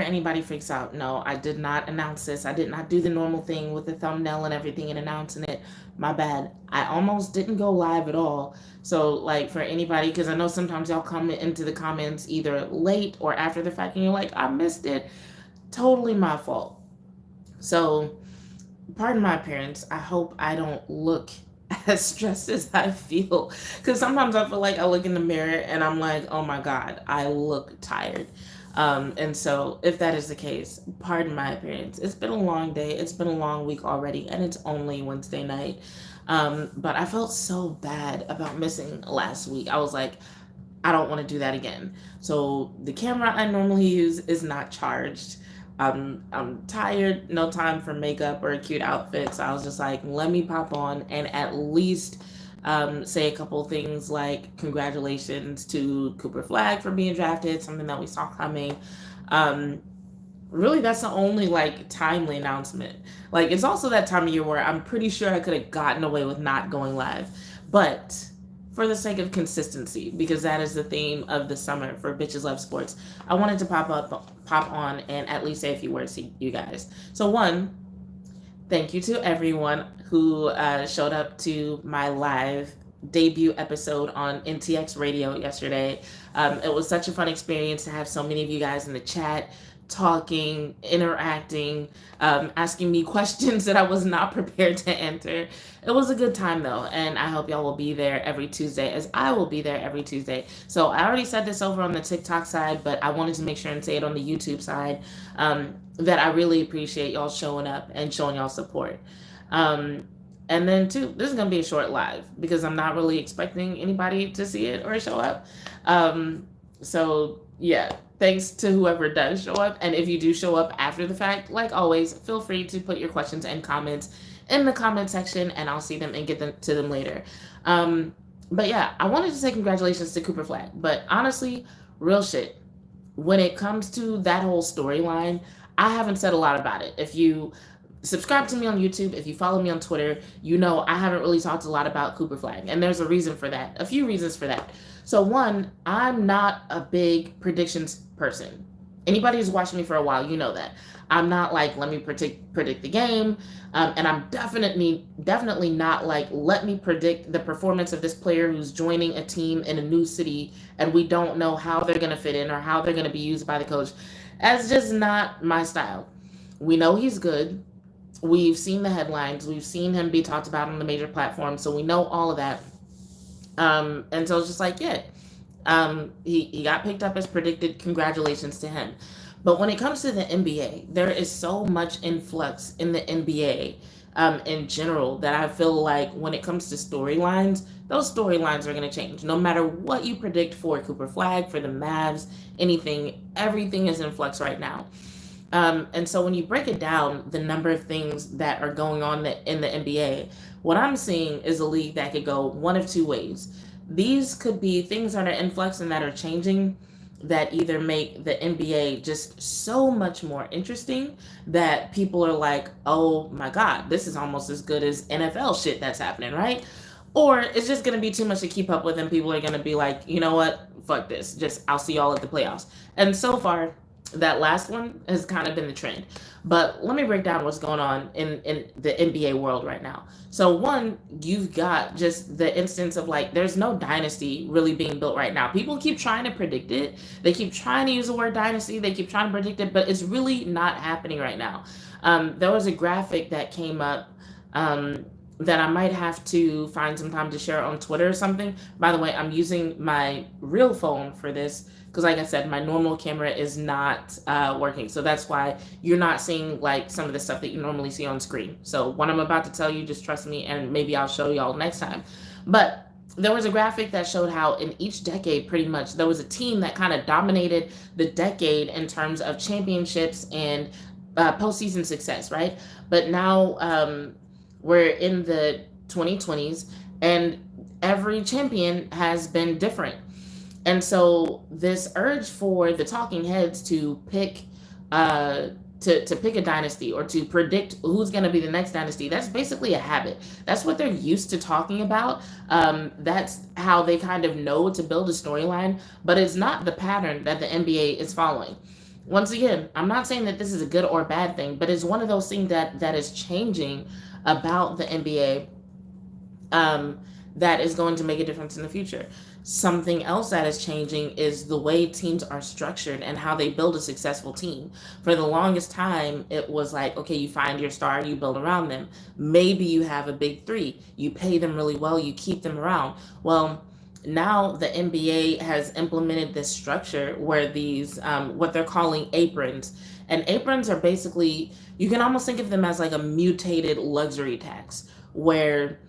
anybody freaks out, no, I did not announce this. I did not do the normal thing with the thumbnail and everything and announcing it. My bad. I almost didn't go live at all. So, like, for anybody, because I know sometimes y'all come into the comments either late or after the fact and you're like, I missed it. Totally my fault. So, pardon my appearance. I hope I don't look as stressed as I feel. Because sometimes I feel like I look in the mirror and I'm like, oh my God, I look tired. And so, if that is the case, pardon my appearance. It's been a long day. It's been a long week already, and it's only Wednesday night. But I felt so bad about missing last week. I was like, I don't want to do that again. So the camera I normally use is not charged. I'm tired, no time for makeup or a cute outfit. So I was just like, let me pop on and at least say a couple things like congratulations to Cooper Flag for being drafted, something that we saw coming. Um, Really, that's the only like timely announcement. Like, it's also that time of year where I'm pretty sure I could have gotten away with not going live. But for the sake of consistency, because that is the theme of the summer for Bitches Love Sports, I wanted to pop on, and at least say a few words to you guys. So, one, thank you to everyone who showed up to my live debut episode on NTX Radio yesterday. It was such a fun experience to have so many of you guys in the chat talking, interacting, asking me questions that I was not prepared to answer. It was a good time though, and I hope y'all will be there every Tuesday, as I will be there every Tuesday. So I already said this over on the TikTok side, but I wanted to make sure and say it on the YouTube side, that I really appreciate y'all showing up and showing y'all support. Um, and then two, this is gonna be a short live because I'm not really expecting anybody to see it or show up. So yeah, thanks to whoever does show up. And if you do show up after the fact, like always, feel free to put your questions and comments in the comment section, and I'll see them and get them to them later. But yeah, I wanted to say congratulations to Cooper Flag, but honestly, real shit, when it comes to that whole storyline, I haven't said a lot about it. If you subscribe to me on YouTube, if you follow me on Twitter, you know I haven't really talked a lot about Cooper Flag. And there's a reason for that, a few reasons for that. So, one, I'm not a big predictions person. Anybody who's watched me for a while, you know that. I'm not like, let me predict the game. And I'm definitely not like, let me predict the performance of this player who's joining a team in a new city and we don't know how they're going to fit in or how they're going to be used by the coach. That's just not my style. We know he's good. We've seen the headlines. We've seen him be talked about on the major platforms. So we know all of that. And so it's just like, yeah, he got picked up as predicted. Congratulations to him. But when it comes to the NBA, there is so much influx in the NBA in general that I feel like when it comes to storylines, those storylines are going to change. No matter what you predict for Cooper Flag, for the Mavs, anything, everything is in flux right now. And so when you break it down, the number of things that are going on in the NBA, what I'm seeing is a league that could go one of two ways. These could be things that are in flux and that are changing that either make the NBA just so much more interesting that people are like, oh my God, this is almost as good as NFL shit that's happening, right? Or it's just going to be too much to keep up with and people are going to be like, you know what, fuck this. Just, I'll see y'all at the playoffs. And so far, that last one has kind of been the trend. But let me break down what's going on in the NBA world right now. So one, you've got just the instance of like, there's no dynasty really being built right now. People keep trying to predict it. They keep trying to use the word dynasty. They keep trying to predict it, but it's really not happening right now. There was a graphic that came up that I might have to find some time to share on Twitter or something. By the way, I'm using my real phone for this because like I said, my normal camera is not working. So that's why you're not seeing like some of the stuff that you normally see on screen. So what I'm about to tell you, just trust me, and maybe I'll show y'all next time. But there was a graphic that showed how in each decade, pretty much, there was a team that kind of dominated the decade in terms of championships and postseason success, right? But now we're in the 2020s and every champion has been different. And so this urge for the talking heads to pick to pick a dynasty or to predict who's going to be the next dynasty, that's basically a habit. That's what they're used to talking about. That's how they kind of know to build a storyline, but it's not the pattern that the NBA is following. once again, I'm not saying that this is a good or bad thing, but it's one of those things that is changing about the NBA, um, that is going to make a difference in the future. Something else that is changing is the way teams are structured and how they build a successful team. For the longest time, it was like, okay, you find your star, you build around them. Maybe you have a big three, you pay them really well, you keep them around. Well, now the NBA has implemented this structure where these, what they're calling aprons. And aprons are basically, you can almost think of them as like a mutated luxury tax, where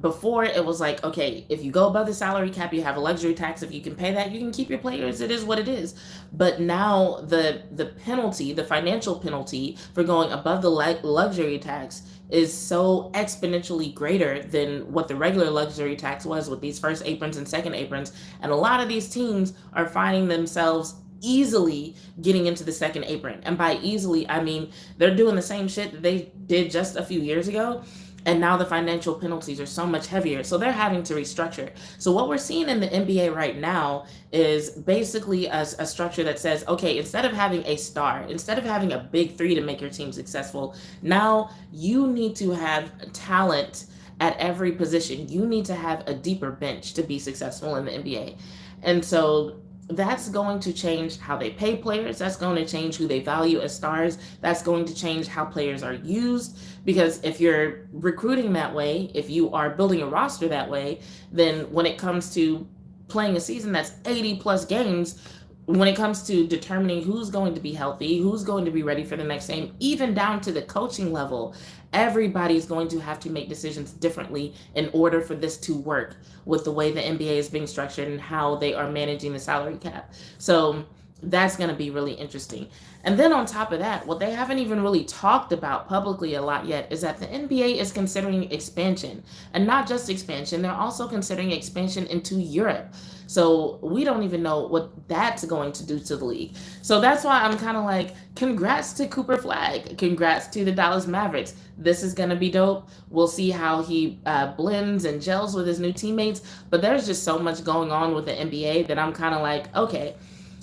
before it was like, okay, if you go above the salary cap, you have a luxury tax. If you can pay that, you can keep your players. It is what it is. But now the penalty, the financial penalty for going above the luxury tax is so exponentially greater than what the regular luxury tax was with these first aprons and second aprons. And a lot of these teams are finding themselves easily getting into the second apron. And by easily, I mean they're doing the same shit that they did just a few years ago, and now the financial penalties are so much heavier. So they're having to restructure. So what we're seeing in the NBA right now is basically a structure that says, okay, instead of having a star, instead of having a big three to make your team successful, now you need to have talent at every position. You need to have a deeper bench to be successful in the NBA. And so that's going to change how they pay players. That's going to change who they value as stars. That's going to change how players are used. Because if you're recruiting that way, if you are building a roster that way, then when it comes to playing a season that's 80 plus games, when it comes to determining who's going to be healthy, who's going to be ready for the next game, even down to the coaching level, everybody's going to have to make decisions differently in order for this to work with the way the NBA is being structured and how they are managing the salary cap. So that's going to be really interesting. And then on top of that, what they haven't even really talked about publicly a lot yet is that the NBA is considering expansion. And not just expansion, they're also considering expansion into Europe. So we don't even know what that's going to do to the league. So that's why I'm kind of like, congrats to Cooper Flag. Congrats to the Dallas Mavericks. This is going to be dope. We'll see how he blends and gels with his new teammates. But there's just so much going on with the NBA that I'm kind of like, okay,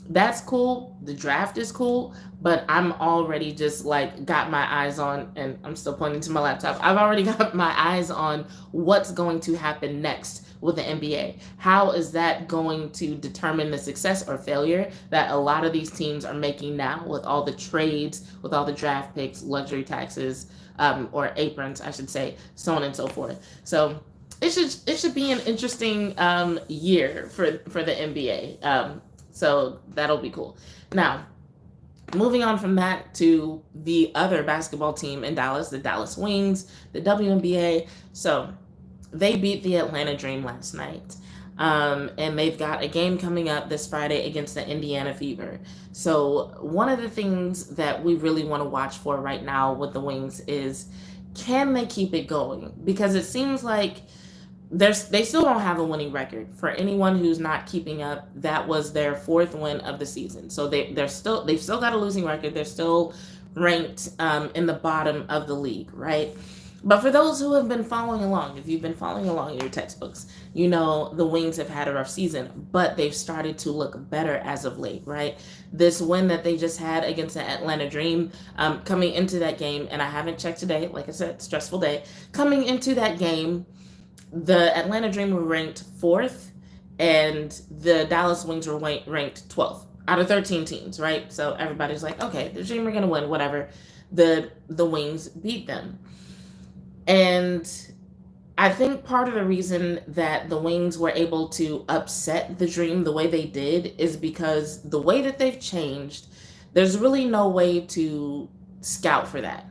that's cool. The draft is cool, but I'm already just like got my eyes on, and I'm still pointing to my laptop. I've already got my eyes on what's going to happen next with the NBA. How is that going to determine the success or failure that a lot of these teams are making now with all the trades, with all the draft picks, luxury taxes, or aprons, I should say, so on and so forth. So it should be an interesting year for the NBA. So that'll be cool. Now, moving on from that to the other basketball team in Dallas, the Dallas Wings, the WNBA. So they beat the Atlanta Dream last night. And they've got a game coming up this Friday against the Indiana Fever. So one of the things that we really want to watch for right now with the Wings is, can they keep it going? Because it seems like they still don't have a winning record. For anyone who's not keeping up, that was their fourth win of the season. So they've still got a losing record. They're still ranked in the bottom of the league, right? But for those who have been following along, if you've been following along in your textbooks, you know the Wings have had a rough season, but they've started to look better as of late, right? This win that they just had against the Atlanta Dream, coming into that game, and I haven't checked today, like I said, stressful day. Coming into that game, the Atlanta Dream were ranked 4th, and the Dallas Wings were ranked 12th out of 13 teams, right? So everybody's like, okay, the Dream are going to win, whatever. The Wings beat them. And I think part of the reason that the Wings were able to upset the Dream the way they did is because the way that they've changed, there's really no way to scout for that.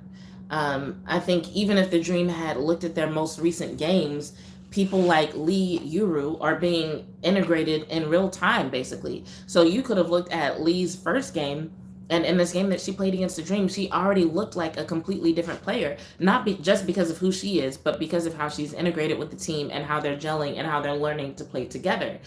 I think even if the Dream had looked at their most recent games, people like Lee Yuru are being integrated in real time, basically. So you could have looked at Lee's first game, and in this game that she played against the Dream, she already looked like a completely different player, not just because of who she is, but because of how she's integrated with the team and how they're gelling and how they're learning to play together.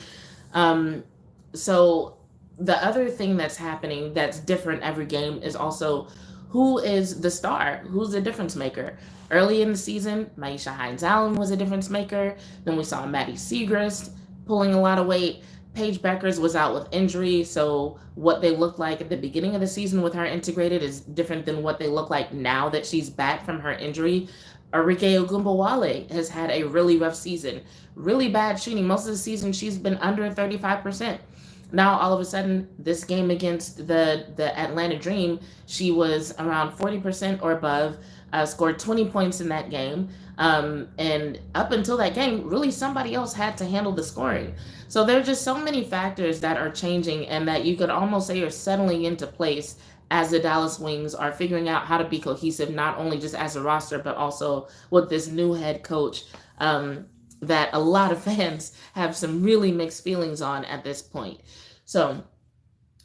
So the other thing that's happening that's different every game is also, who is the star? Who's the difference maker? Early in the season, Maisha Hines-Allen was a difference maker. Then we saw Maddie Siegrist pulling a lot of weight. Paige Beckers was out with injury, so what they looked like at the beginning of the season with her integrated is different than what they look like now that she's back from her injury. Arike Ogunbowale has had a really rough season, really bad shooting. Most of the season, she's been under 35%. Now, all of a sudden, this game against the Atlanta Dream, she was around 40% or above, scored 20 points in that game. And up until that game, really somebody else had to handle the scoring. So there are just so many factors that are changing and that you could almost say are settling into place as the Dallas Wings are figuring out how to be cohesive, not only just as a roster, but also with this new head coach that a lot of fans have some really mixed feelings on at this point. So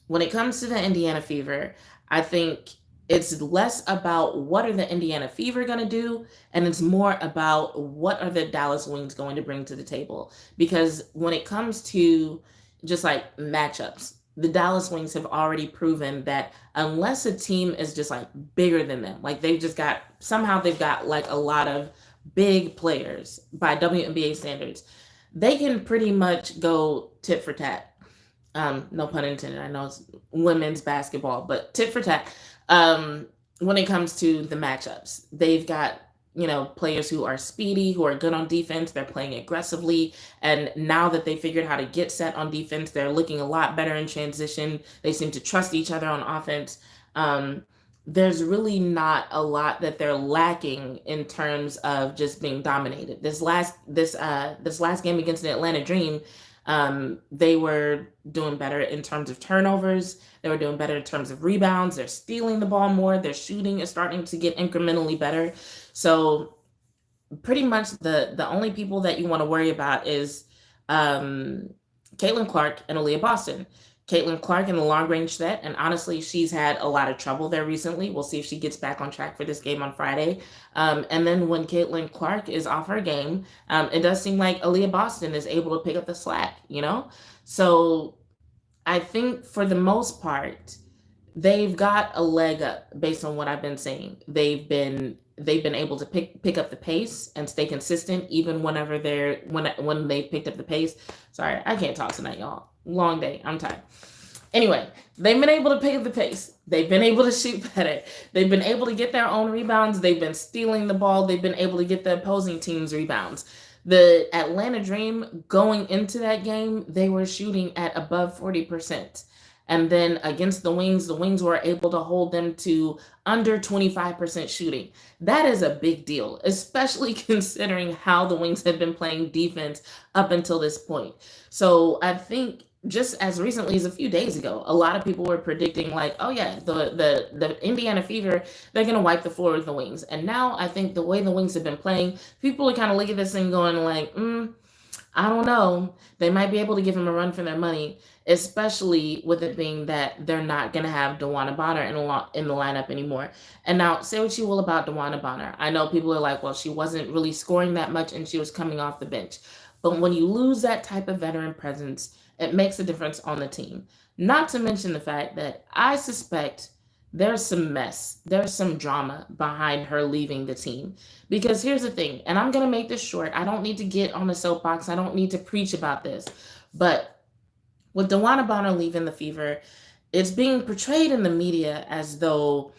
when it comes to the Indiana Fever, I think it's less about what are the Indiana Fever going to do, and it's more about what are the Dallas Wings going to bring to the table. Because when it comes to just like matchups, the Dallas Wings have already proven that unless a team is just like bigger than them, like they've got like a lot of big players by WNBA standards, they can pretty much go tit for tat. No pun intended. I know it's women's basketball, but tit for tat. When it comes to the matchups, they've got, players who are speedy, who are good on defense. They're playing aggressively. And now that they figured how to get set on defense, they're looking a lot better in transition. They seem to trust each other on offense. There's really not a lot that they're lacking in terms of just being dominated. This last game against the Atlanta Dream, they were doing better in terms of turnovers. They were doing better in terms of rebounds. They're stealing the ball more. Their shooting is starting to get incrementally better. So pretty much the only people that you want to worry about is Caitlin Clark and Aaliyah Boston. Caitlin Clark in the long range set, and honestly, she's had a lot of trouble there recently. We'll see if she gets back on track for this game on Friday. And then when Caitlin Clark is off her game, it does seem like Aaliyah Boston is able to pick up the slack, So I think for the most part, they've got a leg up based on what I've been saying. They've been able to pick up the pace and stay consistent even whenever when they picked up the pace. Sorry, I can't talk tonight, y'all. Long day. I'm tired. Anyway, they've been able to pick up the pace. They've been able to shoot better. They've been able to get their own rebounds. They've been stealing the ball. They've been able to get the opposing team's rebounds. The Atlanta Dream, going into that game, they were shooting at above 40%. And then against the Wings were able to hold them to under 25% shooting. That is a big deal, especially considering how the Wings have been playing defense up until this point. So I think just as recently as a few days ago, a lot of people were predicting like, oh yeah, the Indiana Fever, they're going to wipe the floor with the Wings. And now I think the way the Wings have been playing, people are kind of looking at this and going like, I don't know. They might be able to give them a run for their money, especially with it being that they're not going to have DeWanna Bonner in the lineup anymore. And now, say what you will about DeWanna Bonner. I know people are like, well, she wasn't really scoring that much and she was coming off the bench. But when you lose that type of veteran presence, it makes a difference on the team. Not to mention the fact that I suspect there's some mess, there's some drama behind her leaving the team. Because here's the thing, and I'm going to make this short. I don't need to get on the soapbox. I don't need to preach about this. But with DeWanna Bonner leaving the Fever, it's being portrayed in the media as though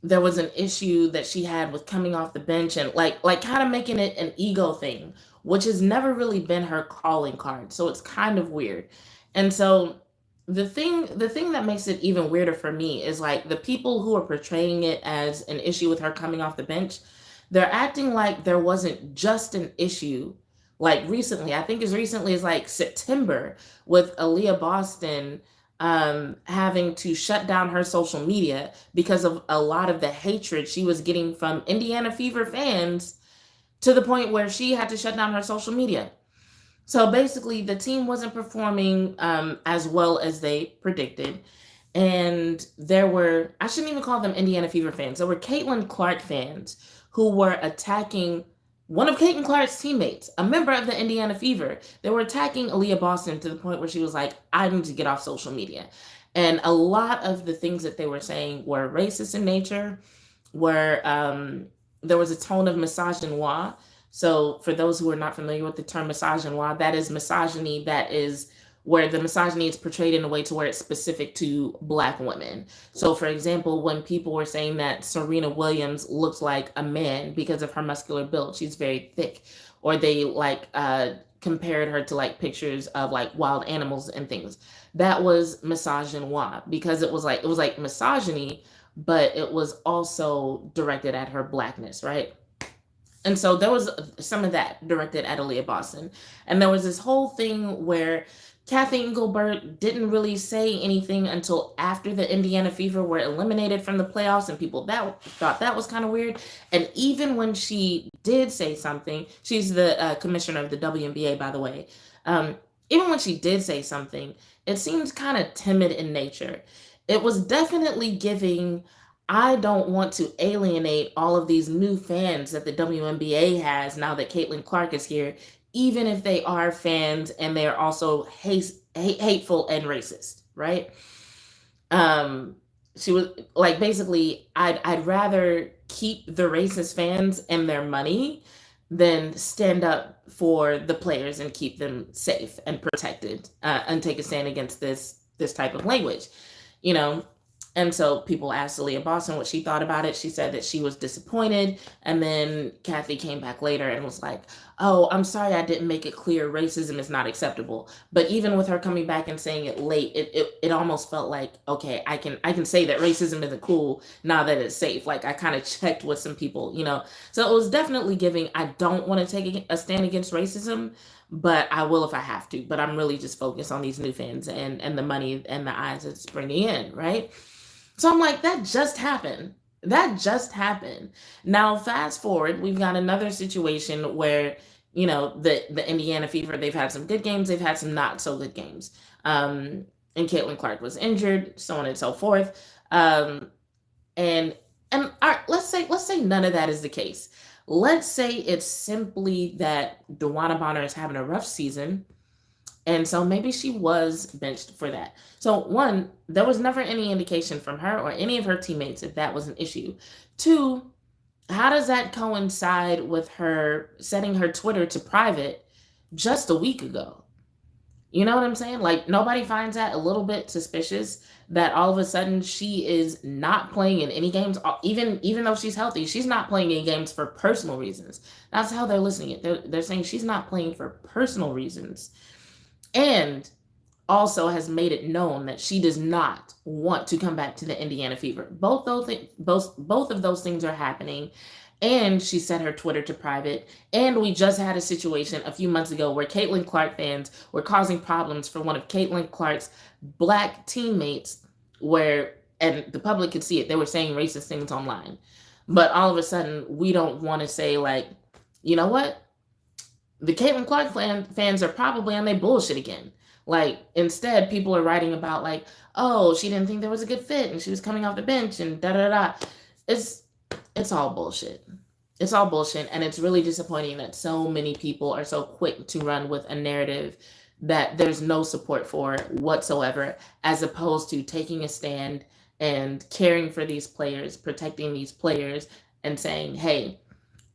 there was an issue that she had with coming off the bench and like kind of making it an ego thing, which has never really been her calling card. So it's kind of weird. And so the thing that makes it even weirder for me is like the people who are portraying it as an issue with her coming off the bench, they're acting like there wasn't just an issue like recently. I think as recently as like September with Aaliyah Boston having to shut down her social media because of a lot of the hatred she was getting from Indiana Fever fans, to the point where she had to shut down her social media. So basically, the team wasn't performing as well as they predicted. And there were, I shouldn't even call them Indiana Fever fans, there were Caitlin Clark fans who were attacking one of Caitlin Clark's teammates, a member of the Indiana Fever. They were attacking Aaliyah Boston to the point where she was like, I need to get off social media. And a lot of the things that they were saying were racist in nature, were there was a tone of misogynoir. So for those who are not familiar with the term misogynoir, that is misogyny that is where the misogyny is portrayed in a way to where it's specific to Black women. So, for example, when people were saying that Serena Williams looks like a man because of her muscular build, she's very thick, or they like compared her to like pictures of like wild animals and things. That was misogynoir because it was like misogyny, but it was also directed at her Blackness, right? And so there was some of that directed at Aaliyah Boston. And there was this whole thing where Kathy Engelbert didn't really say anything until after the Indiana Fever were eliminated from the playoffs, and people that thought that was kind of weird. And even when she did say something, she's the commissioner of the WNBA, by the way. Even when she did say something, it seemed kind of timid in nature. It was definitely giving, I don't want to alienate all of these new fans that the WNBA has now that Caitlin Clark is here, even if they are fans and they are also hateful and racist, right? She was like, basically, I'd rather keep the racist fans and their money than stand up for the players and keep them safe and protected, and take a stand against this type of language, you know. And so people asked Aaliyah Boston what she thought about it. She said that she was disappointed. And then Kathy came back later and was like, oh, I'm sorry I didn't make it clear racism is not acceptable. But even with her coming back and saying it late, it almost felt like, okay, I can say that racism isn't cool now that it's safe. Like, I kind of checked with some people, you know. So it was definitely giving, I don't want to take a stand against racism, but I will if I have to. But I'm really just focused on these new fans and the money and the eyes it's bringing in, right? So I'm like, that just happened. That just happened. Now, fast forward, we've got another situation where, you know, the Indiana Fever, they've had some good games, they've had some not so good games. And Caitlin Clark was injured, so on and so forth. And let's say none of that is the case. Let's say it's simply that DeWanna Bonner is having a rough season. And so maybe she was benched for that. So one, there was never any indication from her or any of her teammates if that was an issue. Two, how does that coincide with her setting her Twitter to private just a week ago? You know what I'm saying? Like, nobody finds that a little bit suspicious that all of a sudden she is not playing in any games, even though she's healthy, she's not playing any games for personal reasons. That's how they're listening it. They're saying she's not playing for personal reasons. And also has made it known that she does not want to come back to the Indiana Fever. Both of those things are happening. And she set her Twitter to private. And we just had a situation a few months ago where Caitlin Clark fans were causing problems for one of Caitlin Clark's Black teammates, and the public could see it. They were saying racist things online. But all of a sudden, we don't want to say, like, you know what? The Caitlin Clark fans are probably on their bullshit again. Like, instead, people are writing about, like, oh, she didn't think there was a good fit and she was coming off the bench and da-da-da. It's all bullshit. It's all bullshit. And it's really disappointing that so many people are so quick to run with a narrative that there's no support for whatsoever, as opposed to taking a stand and caring for these players, protecting these players, and saying, hey,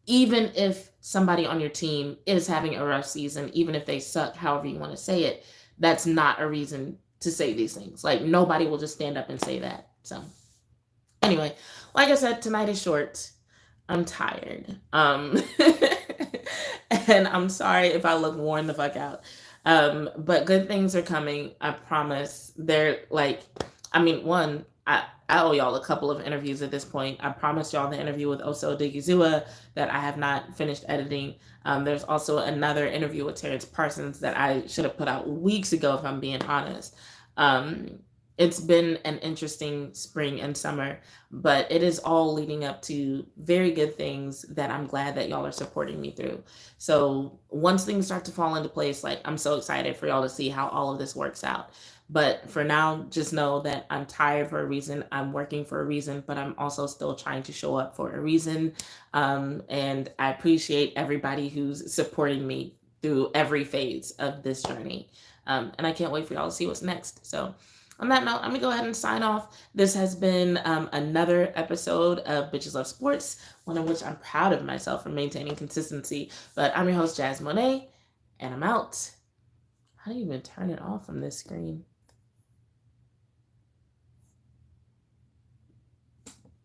even if somebody on your team is having a rough season, even if they suck, however you want to say it, that's not a reason to say these things. Like, nobody will just stand up and say that. So anyway, like I said, tonight is short. I'm tired. And I'm sorry if I look worn the fuck out. But good things are coming. I promise. They're like, I mean, one, I owe y'all a couple of interviews at this point. I promised y'all the interview with Oso Odighizuwa that I have not finished editing. There's also another interview with Terrence Parsons that I should have put out weeks ago, if I'm being honest. It's been an interesting spring and summer, but it is all leading up to very good things that I'm glad that y'all are supporting me through. So once things start to fall into place, like, I'm so excited for y'all to see how all of this works out. But for now, just know that I'm tired for a reason. I'm working for a reason, but I'm also still trying to show up for a reason. And I appreciate everybody who's supporting me through every phase of this journey. And I can't wait for y'all to see what's next. So on that note, I'm gonna go ahead and sign off. This has been another episode of Bitches Love Sports, one in which I'm proud of myself for maintaining consistency. But I'm your host, Jazz Monet, and I'm out. How do you even turn it off from this screen?